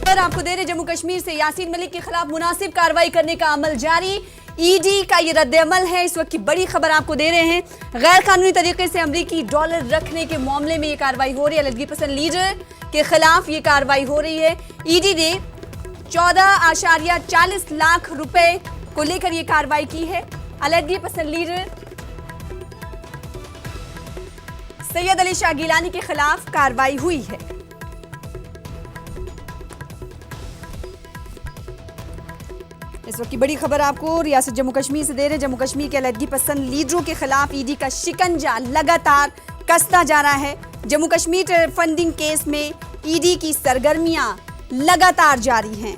खबर आपको दे रहे जम्मू कश्मीर से यासीन मलिक के खिलाफ मुनासिब कार्रवाई करने का अमल जारी। ईडी का ये रद्द अमल है। इस वक्त की बड़ी खबर आपको दे रहे हैं। गैर कानूनी तरीके से अमरीकी डॉलर रखने के मामले में ये कार्रवाई हो रही है। अलहदगी पसंद लीडर के खिलाफ ये कार्रवाई हो रही है। ईडी ने 14.40 लाख रुपए को लेकर ये कार्रवाई की है। अलहदगी पसंद लीडर सैयद अली शाह गिलानी के खिलाफ कार्रवाई हुई है। इस वक्त की बड़ी खबर आपको रियासत जम्मू कश्मीर से दे रहे हैं। जम्मू कश्मीर के अलहदगी पसंद लीडरों के खिलाफ ईडी का शिकंजा लगातार कसता जा रहा है। Jammu Kashmir terror funding case में ईडी की सरगर्मियां लगातार जारी हैं।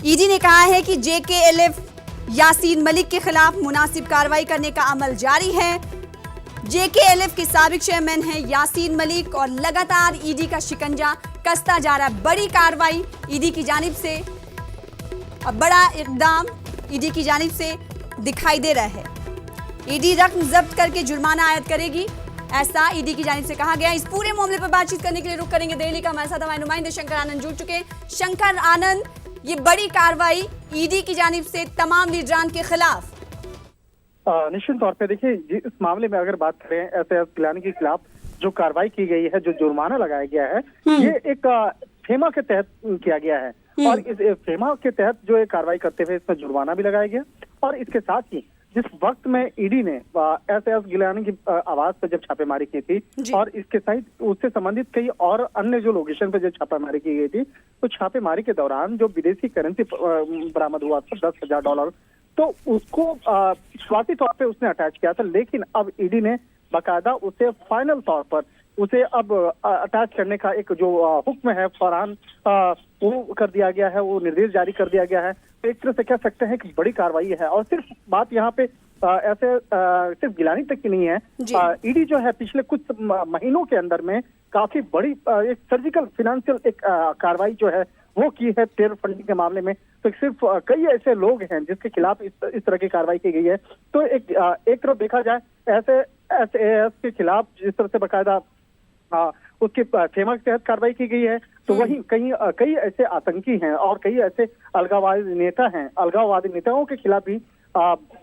ईडी ने कहा है कि जेकेएलएफ यासीन मलिक के खिलाफ मुनासिब कार्रवाई करने का अमल जारी है। जेकेएलएफ के साबिक चेयरमैन हैं यासीन मलिक और लगातार ईडी का शिकंजा कसता जा रहा है। बड़ी कार्रवाई ईडी की जानिब से, अब बड़ा इकदाम ईडी की जानिब से दिखाई दे रहा है। ईडी रकम जब्त करके जुर्माना आयद करेगी, ऐसा ईडी की जानिब से कहा गया। इस पूरे मामले पर बातचीत करने के लिए रुख करेंगे दिल्ली का हमारे साथ हमारे नुमाइंदे शंकर आनंद जुड़ चुके हैं। शंकर आनंद, ये बड़ी कार्रवाई ईडी की जानिब से तमाम लीडरान के खिलाफ। निश्चित तौर पे देखिए, इस मामले में अगर बात करें एसएएस गिलानी के खिलाफ जो कार्रवाई की गई है, जो जुर्माना लगाया गया है, ये एक फेमा के तहत किया गया है। और इस फेमा के तहत जो ये कार्रवाई करते हुए इसमें जुर्माना भी लगाया गया। और इसके साथ ही जिस वक्त में ईडी ने एसएएस गिलानी की आवाज पर जब छापेमारी की थी और इसके साथ उससे संबंधित कई और अन्य जो लोकेशन पे जब छापेमारी की गई थी, तो छापेमारी के दौरान जो विदेशी करेंसी बरामद हुआ था $10,000, तो उसको शुरुआती तौर पे उसने अटैच किया था। लेकिन अब ईडी ने बाकायदा उसे फाइनल तौर पर उसे अब अटैच करने का एक जो हुक्म है फौरन वो कर दिया गया है, वो निर्देश जारी कर दिया गया है। तो एक तरह से कह सकते हैं कि बड़ी कार्रवाई है। और सिर्फ बात यहाँ पे ऐसे सिर्फ गिलानी तक की नहीं है। ईडी जो है पिछले कुछ महीनों के अंदर में काफी बड़ी एक सर्जिकल फिनेंशियल एक कार्रवाई जो है वो की है टेरर फंडिंग के मामले में। तो सिर्फ कई ऐसे लोग हैं जिसके खिलाफ इस तरह की कार्रवाई की गई है। तो एक तरफ देखा जाए ऐसे एसएएस के खिलाफ जिस तरह से बाकायदा उसके फेमा के तहत कार्रवाई की गई है, तो वहीं कई ऐसे आतंकी हैं और कई ऐसे अलगाववादी नेता हैं। अलगाववादी नेताओं के खिलाफ भी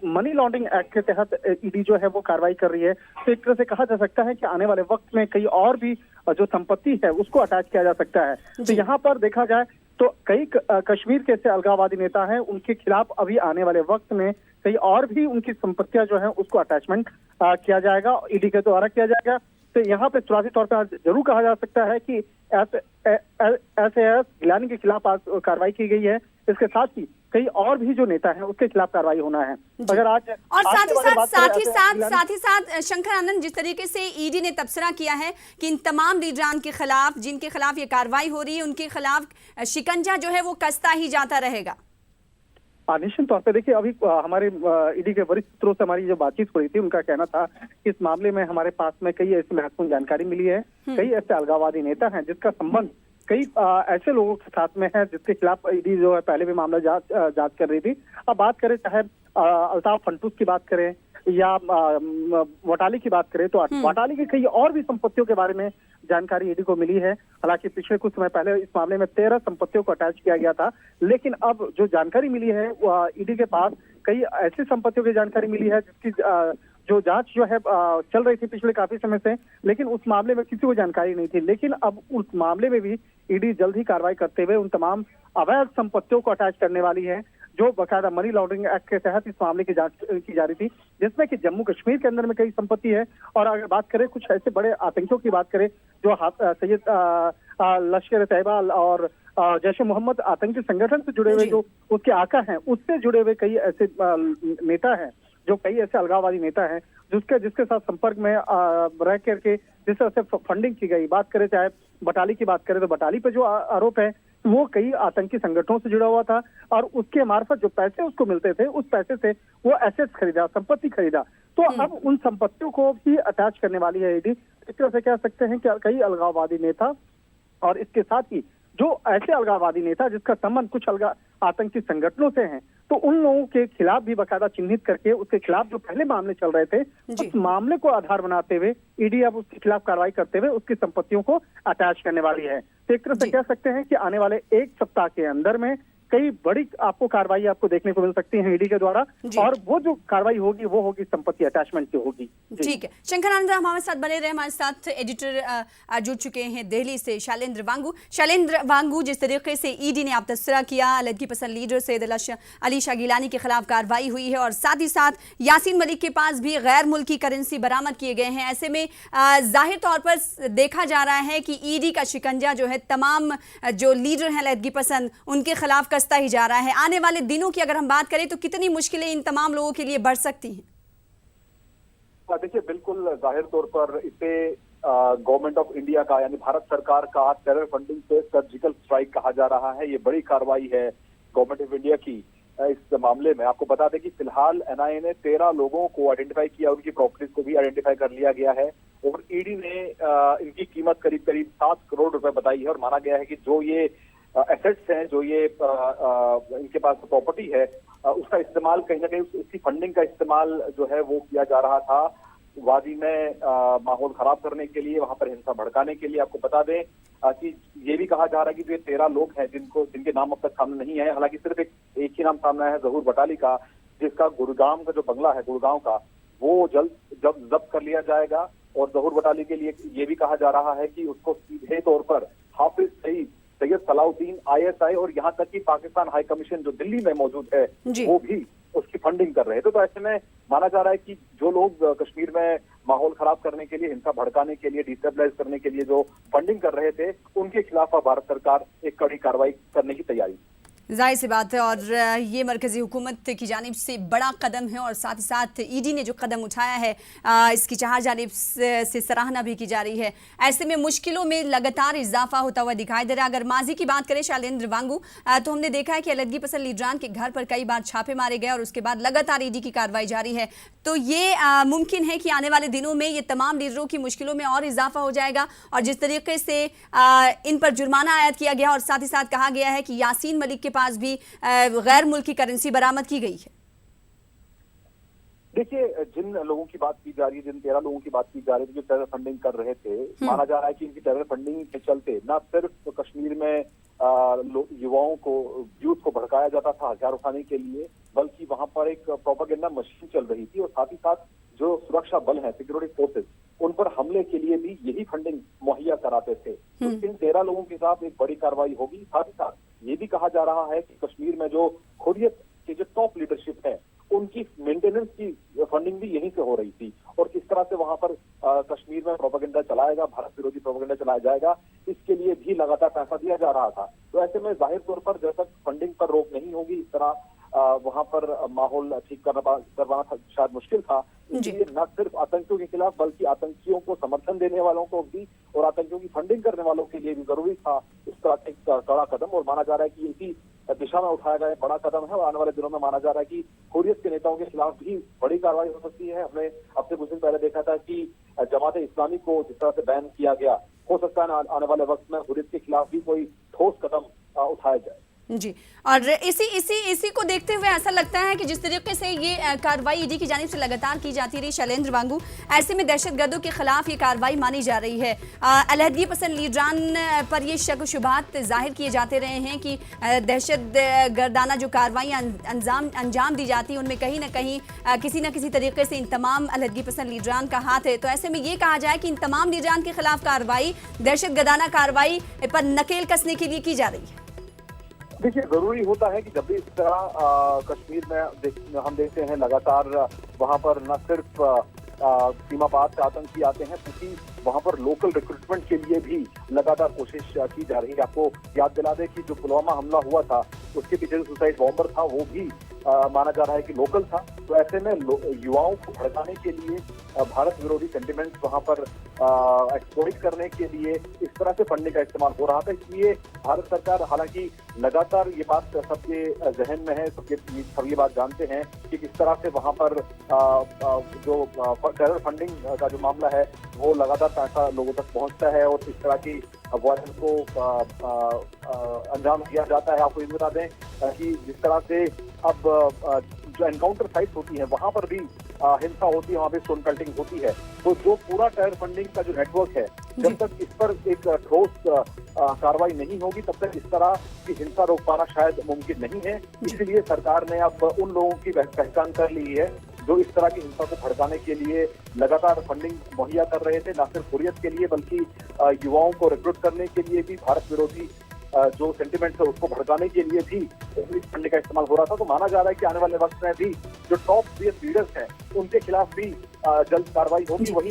मनी लॉन्ड्रिंग एक्ट के तहत ईडी जो है वो कार्रवाई कर रही है। तो एक तरह से कहा जा सकता है कि आने वाले वक्त में कई और भी जो संपत्ति है उसको अटैच किया जा सकता है। तो यहाँ पर देखा जाए तो कई कश्मीर के ऐसे अलगाववादी नेता हैं, उनके खिलाफ अभी आने वाले वक्त में कई और भी उनकी संपत्तियां जो है उसको अटैचमेंट किया जाएगा, ईडी के द्वारा किया जाएगा। तो यहाँ पे शुरुआती तौर पर जरूर कहा जा सकता है कि एसएएस गिलानी के खिलाफ आज कार्रवाई की गई है। इसके साथ ही कई और भी जो नेता हैं उसके खिलाफ कार्रवाई होना है। अगर आज और साथ ही साथ शंकर आनंद, जिस तरीके से ईडी ने तबसरा किया है कि इन तमाम लीडरान के खिलाफ जिनके खिलाफ ये कार्रवाई हो रही है, उनके खिलाफ शिकंजा जो है वो कसता ही जाता रहेगा। निश्चित तौर पे देखिए, अभी हमारे ईडी के वरिष्ठ सूत्रों से हमारी जो बातचीत हो रही थी, उनका कहना था कि इस मामले में हमारे पास में कई ऐसी महत्वपूर्ण जानकारी मिली है। कई ऐसे अलगाववादी नेता हैं जिसका संबंध कई ऐसे लोगों के साथ में है जिसके खिलाफ ईडी जो है पहले भी मामला जांच कर रही थी। अब बात करें चाहे अल्ताफ फंटूस की बात करें या वटाली की बात करें, तो वटाली की कई और भी संपत्तियों के बारे में जानकारी ईडी को मिली है। हालांकि पिछले कुछ समय पहले इस मामले में 13 संपत्तियों को अटैच किया गया था, लेकिन अब जो जानकारी मिली है ईडी के पास कई ऐसी संपत्तियों की जानकारी मिली है जिसकी जो जांच जो है चल रही थी पिछले काफी समय से, लेकिन उस मामले में किसी को जानकारी नहीं थी। लेकिन अब उस मामले में भी ईडी जल्द ही कार्रवाई करते हुए उन तमाम अवैध संपत्तियों को अटैच करने वाली है जो बाकायदा मनी लॉन्ड्रिंग एक्ट के तहत इस मामले की जांच की जा रही थी, जिसमें कि जम्मू कश्मीर के अंदर में कई संपत्ति है। और अगर बात करें कुछ ऐसे बड़े आतंकियों की बात करें जो सैयद लश्कर तैयबा और जैश ए मोहम्मद आतंकी संगठन से जुड़े हुए जो उसके आका हैं, उससे जुड़े हुए कई ऐसे नेता हैं, जो कई ऐसे अलगाववादी नेता हैं जिसके साथ संपर्क में रह करके जिस तरह से फंडिंग की गई। बात करें चाहे बटाली की बात करें तो बटाली पे जो आरोप है वो कई आतंकी संगठनों से जुड़ा हुआ था और उसके मार्फत जो पैसे उसको मिलते थे उस पैसे से वो एसेट्स खरीदा, संपत्ति खरीदा। तो अब उन संपत्तियों को भी अटैच करने वाली है ईडी। इस तरह से कह सकते हैं कि कई अलगाववादी नेता और इसके साथ ही जो ऐसे अलगाववादी नेता जिसका संबंध कुछ आतंकी संगठनों से हैं, तो उन लोगों के खिलाफ भी बाकायदा चिन्हित करके उसके खिलाफ जो पहले मामले चल रहे थे उस मामले को आधार बनाते हुए ईडी अब उसके खिलाफ कार्रवाई करते हुए उसकी संपत्तियों को अटैच करने वाली है। तो एक तरह से कह सकते हैं कि आने वाले एक सप्ताह के अंदर में कई बड़ी आपको कार्रवाई आपको देखने को मिल सकती है ईडी के द्वारा, और वो जो कार्रवाई होगी वो होगी संपत्ति अटैचमेंट की होगी। ठीक है, शंकर आनंद हमारे साथ बने रहे। हमारे साथ एडिटर जुड़ चुके हैं दिल्ली से शैलेंद्र वांगू। शैलेंद्र वांगू, जिस तरीके से ईडी ने आप तस्करा किया, अलहदगी पसंद लीडर सैयद अली शाह गिलानी के खिलाफ कार्रवाई हुई है और साथ ही साथ यासीन मलिक के पास भी गैर मुल्की करेंसी बरामद किए गए हैं। ऐसे में जाहिर तौर पर देखा जा रहा है कि ईडी का शिकंजा जो है तमाम जो लीडर हैं अलहदगी पसंद उनके खिलाफ कसता ही जा रहा है। आने वाले दिनों की अगर हम बात करें तो कितनी मुश्किलें इन तमाम लोगों के लिए बढ़ सकती हैं? देखिए, बिल्कुल जाहिर तौर पर इसे गवर्नमेंट ऑफ इंडिया का यानी भारत सरकार का टेरर फंडिंग पे सर्जिकल स्ट्राइक कहा जा रहा है। ये बड़ी कार्रवाई है गवर्नमेंट ऑफ इंडिया की इस मामले में। आपको बता दें कि फिलहाल एनआईए ने 13 लोगों को आइडेंटिफाई किया, उनकी प्रॉपर्टीज को भी आइडेंटिफाई कर लिया गया है और ईडी ने इनकी कीमत करीब करीब 7 करोड़ रुपए बताई है और माना गया है कि जो ये एसेट्स हैं, जो ये इनके पास प्रॉपर्टी है, उसका इस्तेमाल कहीं ना कहीं उसकी फंडिंग का इस्तेमाल जो है वो किया जा रहा था वादी में माहौल खराब करने के लिए, वहां पर हिंसा भड़काने के लिए। आपको बता दें कि ये भी कहा जा रहा है कि जो ये 13 लोग हैं जिनके नाम अब तक सामने नहीं आए, हालांकि सिर्फ एक ही नाम सामने आया है, जहूर बटाली का, जिसका गुड़गांव का जो बंगला है गुड़गांव का, वो जल्द जब्त कर लिया जाएगा। और जहूर बटाली के लिए ये भी कहा जा रहा है कि उसको सीधे तौर पर हाफिज सैयद सलाउद्दीन ISI और यहाँ तक कि पाकिस्तान हाई कमीशन जो दिल्ली में मौजूद है वो भी उसकी फंडिंग कर रहे थे। तो ऐसे में माना जा रहा है कि जो लोग कश्मीर में माहौल खराब करने के लिए, हिंसा भड़काने के लिए, डिस्टेबलाइज करने के लिए जो फंडिंग कर रहे थे, उनके खिलाफ भारत सरकार एक कड़ी कार्रवाई करने की तैयारी। जाहिर सी बात है और ये मरकजी हुकूमत की जानिब से बड़ा कदम है और साथ ही साथ ईडी ने जो कदम उठाया है इसकी चार जानिब से सराहना भी की जा रही है। ऐसे में मुश्किलों में लगातार इजाफा होता हुआ दिखाई दे रहा है। अगर माजी की बात करें शैलेंद्र वांगू, तो हमने देखा है कि अलहदगी पसंद लीडरान के घर पर कई बार छापे मारे गए और उसके बाद लगातार ईडी की कार्रवाई जारी है। तो ये मुमकिन है कि आने वाले दिनों में ये तमाम लीडरों की मुश्किलों में और इजाफा हो जाएगा और जिस तरीके से इन पर जुर्माना आयद किया गया और साथ ही साथ कहा गया है कि यासीन मलिक के पास भी गैर मुल्की करेंसी बरामद की गई है। देखिए, जिन लोगों की बात की जा रही है, जिन 13 लोगों की बात की जा रही है जो टेरर फंडिंग कर रहे थे, माना जा रहा है कि इनकी टेरर फंडिंग के चलते न सिर्फ कश्मीर में युवाओं को, यूथ को भड़काया जाता था हथियार उठाने के लिए, बल्कि वहां पर एक प्रोपेगेंडा मशीन चल रही थी और साथ ही साथ जो सुरक्षा बल है, सिक्योरिटी फोर्सेस, उन पर हमले के लिए भी यही फंडिंग मुहैया कराते थे। तो इन 13 लोगों के साथ एक बड़ी कार्रवाई होगी। साथ ही साथ ये भी कहा जा रहा है कि कश्मीर में जो हुर्रियत की जो टॉप लीडरशिप है, उनकी मेंटेनेंस की फंडिंग भी यहीं से हो रही थी और किस तरह से वहां पर कश्मीर में प्रोपेगेंडा चलाएगा, भारत विरोधी प्रोपेगेंडा चलाया जाएगा, इसके लिए भी लगातार पैसा दिया जा रहा था। तो ऐसे में जाहिर तौर पर जब तक फंडिंग पर रोक नहीं होगी, इस तरह वहां पर माहौल ठीक करवाना शायद मुश्किल था। इसलिए न सिर्फ आतंकियों के खिलाफ बल्कि आतंकियों को समर्थन देने वालों को भी और आतंकियों की फंडिंग करने वालों के लिए भी जरूरी था इस तरह एक कड़ा कदम। और माना जा रहा है कि इसी दिशा में उठाया गया बड़ा कदम है और आने वाले दिनों में माना जा रहा है कि हुर्रियत के नेताओं के खिलाफ भी बड़ी कार्रवाई हो सकती है। हमने अब से कुछ दिन पहले देखा था कि जमात इस्लामी को जिस तरह से बैन किया गया, हो सकता है आने वाले वक्त में हुर्रियत के खिलाफ भी कोई ठोस कदम उठाया जाए। जी, और इसी को देखते हुए ऐसा लगता है कि जिस तरीके से ये कार्रवाई ईडी की जानिब से लगातार की जाती रही शैलेंद्र वांगू, ऐसे में दहशतगर्दों के खिलाफ ये कार्रवाई मानी जा रही है। अलहदगी पसंद लीडरान पर ये शक शुबहात जाहिर किए जाते रहे हैं कि दहशत गर्दाना जो कार्रवाई अंजाम दी जाती है उनमें कहीं ना कहीं किसी न किसी तरीके से इन तमाम अलहदगी पसंद लीडरान का हाथ है। तो ऐसे में ये कहा जाए कि इन तमाम लीडरान के खिलाफ कार्रवाई दहशत गर्दाना कार्रवाई पर नकेल कसने के लिए की जा रही है। देखिए, जरूरी होता है कि जब भी इस तरह कश्मीर में हम देखते हैं लगातार वहां पर न सिर्फ सीमा पार से आतंकी आते हैं, क्योंकि वहां पर लोकल रिक्रूटमेंट के लिए भी लगातार कोशिश की जा रही है। आपको याद दिला दें कि जो पुलवामा हमला हुआ था उसके पीछे जो सुसाइड बॉम्बर था वो भी माना जा रहा है कि लोकल था। तो ऐसे में युवाओं को भड़काने के लिए, भारत विरोधी सेंटिमेंट वहां पर एक्सप्लॉइट करने के लिए इस तरह से फंडिंग का इस्तेमाल हो रहा था। इसलिए भारत सरकार, हालांकि लगातार ये बात सबके जहन में है, सब ये बात जानते हैं कि किस तरह से वहां पर जो टेरर फंडिंग का जो मामला है वो लगातार पैसा लोगों तक पहुंचता है और इस तरह की वायलेंस को अंजाम दिया जाता है। आपको ये बता दें कि जिस तरह से अब जो एनकाउंटर साइट्स होती है वहां पर भी हिंसा होती है, वहां पे स्टोन कल्टिंग होती है। तो जो पूरा टेरर फंडिंग का जो नेटवर्क है, जब तक इस पर एक ठोस कार्रवाई नहीं होगी तब तक इस तरह की हिंसा रोक पाना शायद मुमकिन नहीं है। इसलिए सरकार ने अब उन लोगों की पहचान कर ली है जो इस तरह की हिंसा को भड़काने के लिए लगातार फंडिंग मुहैया कर रहे थे, न सिर्फ हुर्रियत के लिए बल्कि युवाओं को रिक्रूट करने के लिए भी, भारत विरोधी जो सेंटिमेंट है उसको भड़काने के लिए भी इस फंड का इस्तेमाल हो रहा था। तो माना जा रहा है कि आने वाले वक्त में भी जो टॉप लीडर्स हैं उनके खिलाफ भी जल्द कार्रवाई होगी। वही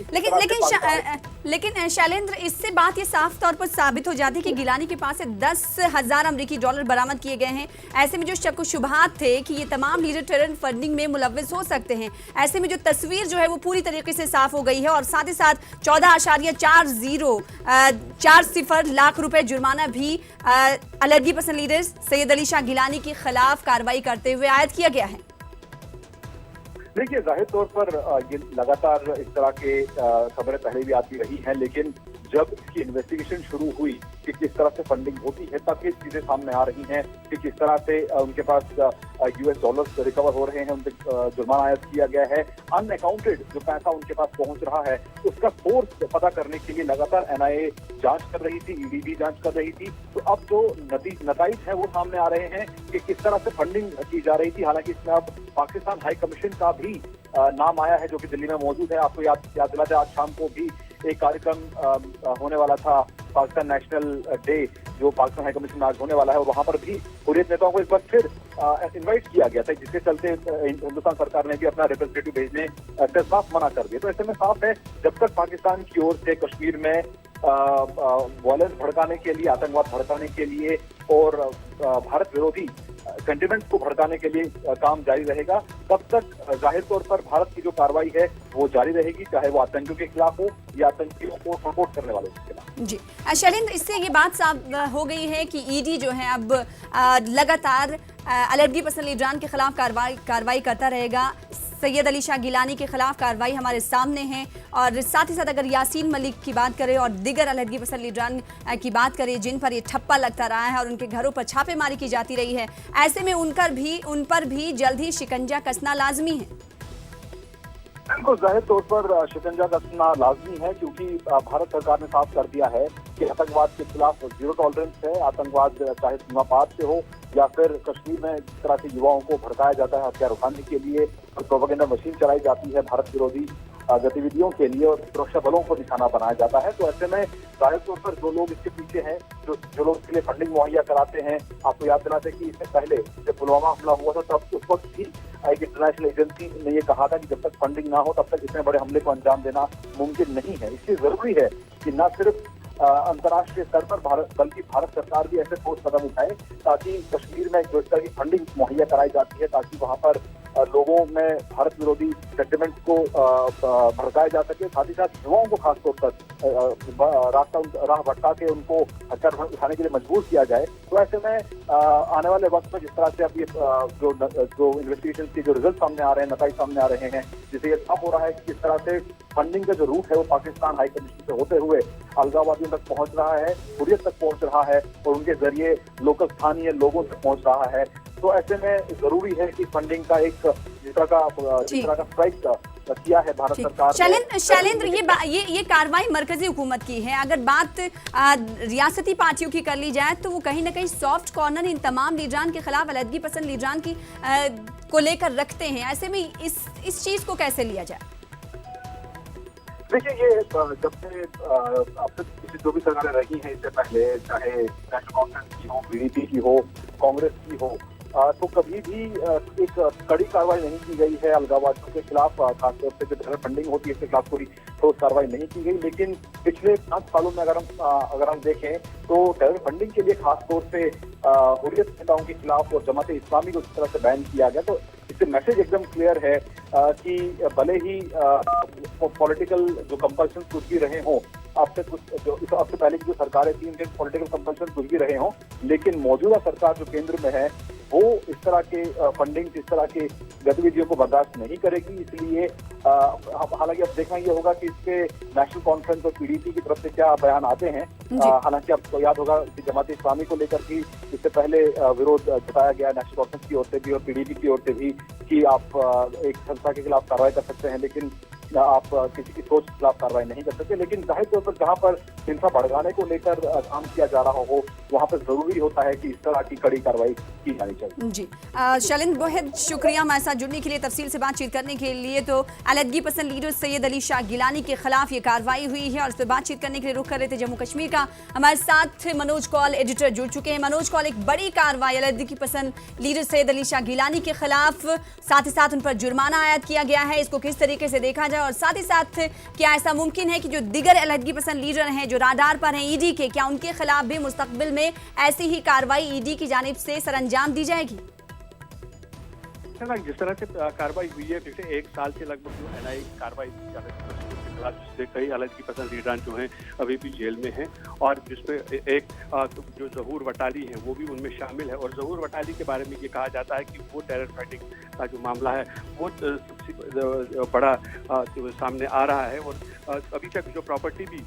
लेकिन शैलेंद्र, इससे बात ये साफ तौर पर साबित हो जाती है कि गिलानी के पास से 10,000 अमेरिकी डॉलर बरामद किए गए हैं। ऐसे में जो शक शुबहात थे कि ये तमाम लीडर टेरर फंडिंग में मुलव्विस हो सकते हैं, ऐसे में जो तस्वीर जो है वो पूरी तरीके से साफ हो गई है और साथ ही साथ 14.40 लाख रुपए जुर्माना भी अलहदगी पसंद लीडर सैयद अली शाह गिलानी के खिलाफ कार्रवाई करते हुए आयद किया गया है। देखिए, जाहिर तौर पर ये लगातार इस तरह के खबरें पहले भी आती रही हैं, लेकिन जब इसकी इन्वेस्टिगेशन शुरू हुई कि किस तरह से फंडिंग होती है तब ये चीजें सामने आ रही हैं कि किस तरह से उनके पास यूएस डॉलर्स रिकवर हो रहे हैं, उन पर जुर्माना आयद किया गया है। अनअकाउंटेड जो पैसा उनके पास पहुंच रहा है उसका सोर्स पता करने के लिए लगातार एनआईए जांच कर रही थी, ईडी भी जांच कर रही थी। तो अब जो नतीजे हैं वो सामने आ रहे हैं कि किस तरह से फंडिंग की जा रही थी। हालांकि इसमें अब पाकिस्तान हाई कमीशन का भी नाम आया है जो कि दिल्ली में मौजूद है। आपको याद दिला दें, आज शाम को भी एक कार्यक्रम होने वाला था, पाकिस्तान नेशनल डे, जो पाकिस्तान हाई कमीशन में आज होने वाला है, और वहां पर भी हुर्रियत नेताओं को एक बार फिर इनवाइट किया गया था, जिसके चलते हिंदुस्तान सरकार ने भी अपना रिप्रेजेंटेटिव भेजने से साफ मना कर दिया। तो ऐसे में साफ है, जब तक पाकिस्तान की ओर से कश्मीर में वायलेंस भड़काने के लिए, आतंकवाद भड़काने के लिए और भारत विरोधी सेंटिमेंट्स को भड़काने के लिए काम जारी रहेगा, तब तक जाहिर तौर पर भारत की जो कार्रवाई है वो जारी रहेगी, चाहे वो आतंकियों के खिलाफ हो या आतंकियों को सपोर्ट करने वालों के खिलाफ। जी शैलेंद्र, इससे ये बात साफ हो गई है कि ईडी जो है अब लगातार अलहदगी पसंद लीडरान के खिलाफ कार्रवाई करता रहेगा। सैयद अली शाह गिलानी के खिलाफ कार्रवाई हमारे सामने है और साथ ही साथ अगर यासीन मलिक की बात करें और दिगर अलहदगी पसंद लीडरान की बात करें जिन पर ये ठप्पा लगता रहा है और उनके घरों पर छापेमारी की जाती रही है, ऐसे में उन पर भी जल्द ही शिकंजा कसना लाजमी है। बिल्कुल, जाहिर तौर पर शिकंजा कसना लाजमी है, क्योंकि भारत सरकार ने साफ कर दिया है कि आतंकवाद के खिलाफ जीरो टॉलरेंस है। आतंकवाद चाहे सीमा पार से हो या फिर कश्मीर में जिस तरह से युवाओं को भड़काया जाता है हथियार उठाने के लिए और प्रोपेगेंडा मशीन चलाई जाती है भारत विरोधी गतिविधियों के लिए और सुरक्षा बलों को निशाना बनाया जाता है। तो ऐसे में जाहिर तौर पर जो लोग इसके पीछे हैं, जो लोग इसके लिए फंडिंग मुहैया कराते हैं, आपको याद दिलाते कि इससे पहले जब पुलवामा हमला हुआ था तब उस वक्त भी एक इंटरनेशनल एजेंसी ने ये कहा था कि जब तक फंडिंग ना हो तब तक इतने बड़े हमले को अंजाम देना मुमकिन नहीं है। इसलिए जरूरी है कि न सिर्फ अंतर्राष्ट्रीय स्तर पर बल्कि भारत सरकार भी ऐसे ठोस कदम उठाए ताकि कश्मीर में जो इस तरह की फंडिंग मुहैया कराई जाती है ताकि वहां पर लोगों में भारत विरोधी सेंटिमेंट को भड़काया जा सके, साथ ही साथ युवाओं को खासतौर पर राह भटका के उनको हथियार उठाने के लिए मजबूर किया जाए। तो ऐसे में आने वाले वक्त में जिस तरह से अब ये जो इन्वेस्टिगेशन के जो रिजल्ट सामने आ रहे हैं, नतीजे सामने आ रहे हैं, जिससे ये साफ हो रहा है कि किस तरह से फंडिंग का जो रूट है वो पाकिस्तान हाई कमीशन से होते हुए अलगाववादियों तक पहुंच रहा है, हुर्रियत तक पहुंच रहा है और उनके जरिए लोकल स्थानीय लोगों तक पहुंच रहा है। तो ऐसे में जरूरी है कि फंडिंग का एक जिस तरह का स्ट्राइक किया है भारत सरकार। शैलेंद्र, ये कार्रवाई मरकजी हुकूमत की है। अगर बात रियासती पार्टियों की कर ली जाए तो वो कहीं ना कहीं सॉफ्ट कॉर्नर इन तमाम लीडरान के खिलाफ, अलहदगी पसंद लीडरान की को लेकर रखते हैं। ऐसे में इस चीज को कैसे लिया जाए? देखिए, ये जब से अब तक जो भी सरकारें रही हैं इससे पहले, चाहे नेशनल कॉन्फ्रेंस की हो, पीडीपी की हो, कांग्रेस की हो, तो कभी भी एक कड़ी कार्रवाई नहीं की गई है अलगाववादियों के खिलाफ। खासतौर से जो टेरर फंडिंग होती है इसके खिलाफ कोई ठोस कार्रवाई नहीं की गई। लेकिन पिछले 5 सालों में अगर हम देखें तो टेरर फंडिंग के लिए खासतौर से हुर्रियत नेताओं के खिलाफ और जमात इस्लामी को जिस तरह से बैन किया गया, तो इससे मैसेज एकदम क्लियर है कि भले ही पॉलिटिकल जो कंपल्शन कुछ भी रहे हों, आपसे पहले की जो सरकारें थी उनके पॉलिटिकल कंपल्शन कुछ भी रहे हों, लेकिन मौजूदा सरकार जो केंद्र में है वो इस तरह के फंडिंग, इस तरह के गतिविधियों को बर्दाश्त नहीं करेगी। इसलिए हालांकि अब देखना ये होगा कि इसके नेशनल कॉन्फ्रेंस और पीडीपी की तरफ से क्या बयान आते हैं। हालांकि आपको याद होगा कि जमात इस्लामी को लेकर भी इससे पहले विरोध जताया गया नेशनल कॉन्फ्रेंस की ओर से भी और पीडीपी की ओर से भी कि आप एक संस्था के खिलाफ कार्रवाई कर सकते हैं, लेकिन आप किसी की सोच के खिलाफ कार्रवाई नहीं कर सकते। लेकिन जाहिर तौर पर जहाँ पर हिंसा भड़काने को लेकर काम किया जा रहा हो, वहाँ पर जरूरी होता है कि इस तरह की कड़ी कार्रवाई की जानी चाहिए। जी शैलेंद्र, बहुत शुक्रिया हमारे साथ जुड़ने के लिए, तफसील से बातचीत करने के लिए। तो अलहदगी पसंद लीडर सैयद अली शाह गिलानी के खिलाफ ये कार्रवाई हुई है और इस पर बातचीत करने के लिए रुख कर रहे थे जम्मू कश्मीर का। हमारे साथ मनोज कौल एडिटर जुड़ चुके हैं। मनोज कौल, एक बड़ी कार्रवाई अलहदगी पसंद लीडर सैयद अली शाह गिलानी के खिलाफ, साथ ही साथ उन पर जुर्माना आयद किया गया है, इसको किस तरीके से देखा जाए और साथ ही साथ क्या ऐसा मुमकिन है कि जो दिगर अलहदगी पसंद लीडर हैं जो राडार पर हैं ईडी के, क्या उनके खिलाफ भी मुस्तकबिल में ऐसी ही कार्रवाई ईडी की जानिब से सरअंजाम दी जाएगी? जिस तरह से कार्रवाई हुई है, पिछले एक साल से लगभग जो एनआईए की कार्रवाई जिससे कई अलहदगी पसंद लीडरान जो हैं अभी भी जेल में हैं और जिसमें एक जो ज़हूर वटाली है वो भी उनमें शामिल है। और ज़हूर वटाली के बारे में ये कहा जाता है कि वो टेरर फाइटिंग का जो मामला है वो सबसे बड़ा सामने आ रहा है। और अभी तक जो प्रॉपर्टी भी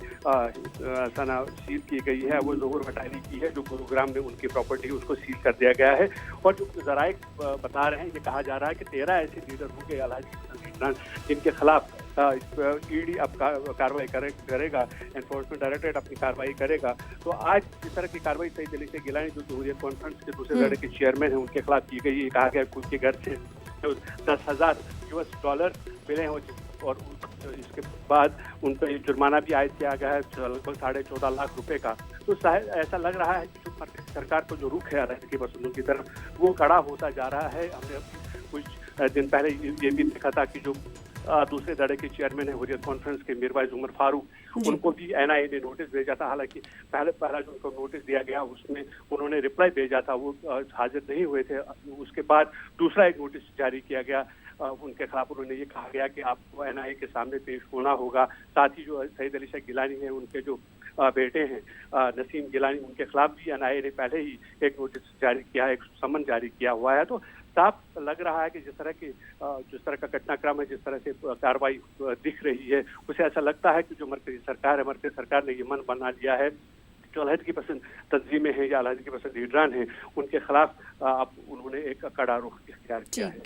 सना सील की गई है वो ज़हूर वटाली की है, जो गुरुग्राम में उनकी प्रॉपर्टी उसको सील कर दिया गया है। और जो जराए बता रहे हैं, ये कहा जा रहा है कि 13 ऐसे लीडर होंगे अलहदगी पसंद लीडरान जिनके खिलाफ ईडी अब कार्रवाई करेगा, एनफोर्समेंट डायरेक्टरेट अपनी कार्रवाई करेगा। तो आज इस तरह की कार्रवाई सईद अली शाह गिलानी जो हुर्रियत कॉन्फ्रेंस के दूसरे दर्जे के चेयरमैन हैं उनके खिलाफ की गई। कहा गया कि उनके घर से $10,000 मिले हैं और इसके बाद उन पर जुर्माना भी आयद किया गया है लगभग 14.5 लाख रुपए का। तो ऐसा लग रहा है कि जो सरकार को जो रुख है अलहदगी पसंदों की तरफ वो कड़ा होता जा रहा है। हमने कुछ दिन पहले ये भी देखा था कि जो दूसरे दड़े के चेयरमैन है हुर्रियत कॉन्फ्रेंस के मिरवाइज उमर फारूक, उनको भी एनआईए ने नोटिस भेजा था। हालांकि पहला जो उनको नोटिस दिया गया उसमें उन्होंने रिप्लाई भेजा था, वो हाजिर नहीं हुए थे। उसके बाद दूसरा एक नोटिस जारी किया गया उनके खिलाफ। उन्होंने ये कहा गया कि आपको एनआईए के सामने पेश होना होगा। साथ ही जो सईद अली शाह गिलानी है उनके जो बेटे हैं नसीम गिलानी, उनके खिलाफ भी एनआईए ने पहले ही एक नोटिस जारी किया है, एक समन जारी किया हुआ है। तो साफ लग रहा है कि जिस तरह का घटनाक्रम है, जिस तरह से कार्रवाई दिख रही है, उसे ऐसा लगता है कि जो मरकजी सरकार ने ये मन बना लिया है जो अलहदगी पसंद तंजीमें हैं या अलहदगी पसंद लीडरान हैं उनके खिलाफ अब उन्होंने एक कड़ा रुख इख्तियार किया है।